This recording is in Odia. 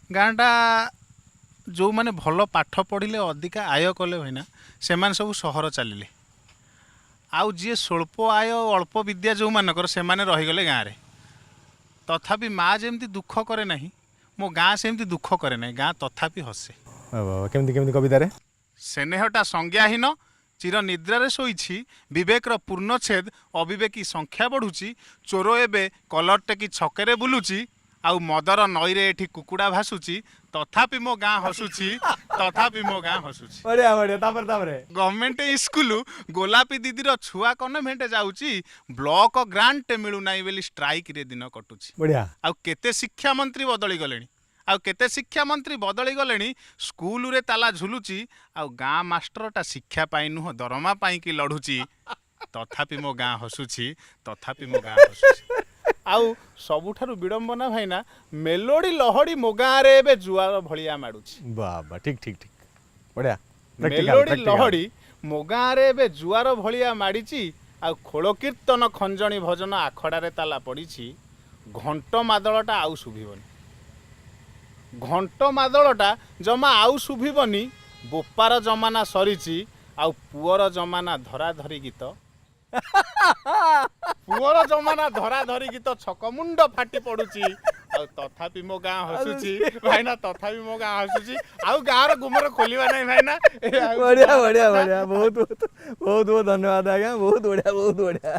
ଗାଁଟା ଯେଉଁମାନେ ଭଲ ପାଠ ପଢ଼ିଲେ ଅଧିକା ଆୟ କଲେ ଭାଇନା ସେମାନେ ସବୁ ସହର ଚାଲିଲେ। ଆଉ ଯିଏ ସ୍ୱଳ୍ପ ଆୟ ଅଳ୍ପ ବିଦ୍ୟା ଯେଉଁମାନଙ୍କର ସେମାନେ ରହିଗଲେ ଗାଁରେ। ତଥାପି ମା ଯେମିତି ଦୁଃଖ କରେ ନାହିଁ, ମୋ ଗାଁ ସେମିତି ଦୁଃଖ କରେ ନାହିଁ, ଗାଁ ତଥାପି ହସେ। କେମିତି କେମିତି କବିତାରେ? ସ୍ନେହଟା ସଂଜ୍ଞାହୀନ, ଚିର ନିଦ୍ରାରେ ଶୋଇଛି, ବିବେକର ପୂର୍ଣ୍ଣଛେଦ, ଅବିବେକୀ ସଂଖ୍ୟା ବଢ଼ୁଛି, ଚୋର ଏବେ କଲର ଟେକି ଛକରେ ବୁଲୁଛି, ଆଉ ମଦର ନଈରେ ଏଠି କୁକୁଡ଼ା ଭାସୁଛି, ତଥାପି ମୋ ଗାଁ ହସୁଛି, ତଥାପି ମୋ ଗାଁ ହସୁଛି। ବଢିଆ ବଢିଆ, ତାପରେ ଗଭର୍ଣ୍ଣମେଣ୍ଟ ସ୍କୁଲ ଗୋଲାପୀ ଦିଦିର ଛୁଆ କନଭେଣ୍ଟ ଯାଉଛି, ବ୍ଲକ ଗ୍ରାଣ୍ଟ ମିଳୁନାହିଁ ବୋଲି ଷ୍ଟ୍ରାଇକରେ ଦିନ କଟୁଛି। ବଢିଆ। ଆଉ କେତେ ଶିକ୍ଷାମନ୍ତ୍ରୀ ବଦଳି ଗଲେଣି, ଆଉ କେତେ ଶିକ୍ଷାମନ୍ତ୍ରୀ ବଦଳି ଗଲେଣି, ସ୍କୁଲରେ ତାଲା ଝୁଲୁଛି, ଆଉ ଗାଁ ମାଷ୍ଟରଟା ଶିକ୍ଷା ପାଇଁ ନୁହଁ ଦରମା ପାଇଁକି ଲଢ଼ୁଛି, ତଥାପି ମୋ ଗାଁ ହସୁଛି, ତଥାପି ମୋ ଗାଁ ହସୁଛି। ଆଉ ସବୁଠାରୁ ବିଡ଼ମ୍ବନା ଭାଇନା, ମେଲୋଡ଼ି ଲହଡ଼ି ମୋ ଗାଁରେ ଏବେ ଜୁଆର ଭଳିଆ ମାଡ଼ୁଛି। ବାବା, ଠିକ ଠିକ ଠିକ, ବଢିଆ। ମେଲୋଡ଼ି ଲହଡ଼ି ମୋ ଗାଁରେ ଏବେ ଜୁଆର ଭଳିଆ ମାଡ଼ିଛି, ଆଉ ଖୋଳ କୀର୍ତ୍ତନ ଖଞ୍ଜଣି ଭଜନ ଆଖଡ଼ାରେ ତାଲା ପଡ଼ିଛି, ଘଣ୍ଟ ମାଦଳଟା ଆଉ ଶୁଭିବନି, ଘଣ୍ଟ ମାଦଳଟା ଜମା ଆଉ ଶୁଭିବନି, ବୋପାର ଜମାନା ସରିଛି, ଆଉ ପୁଅର ଜମାନା ଧରାଧରି ଗୀତ, ପୁଅର ଜମାନା ଧରାଧରି ଗୀତ ଛକମୁଣ୍ଡ ଫାଟି ପଡୁଛି, ଆଉ ତଥାପି ମୋ ଗାଁ ହସୁଛି ଭାଇନା, ତଥାପି ମୋ ଗାଁ ହସୁଛି। ଆଉ ଗାଁର ଗୁମର ଖୋଲିବା ନାହିଁ ଭାଇନା। ବଢିଆ ବଢିଆ ବଢିଆ, ବହୁତ ବହୁତ ବହୁତ ବହୁତ ଧନ୍ୟବାଦ ଆଜ୍ଞା, ବହୁତ ବଢିଆ ବହୁତ ବଢିଆ।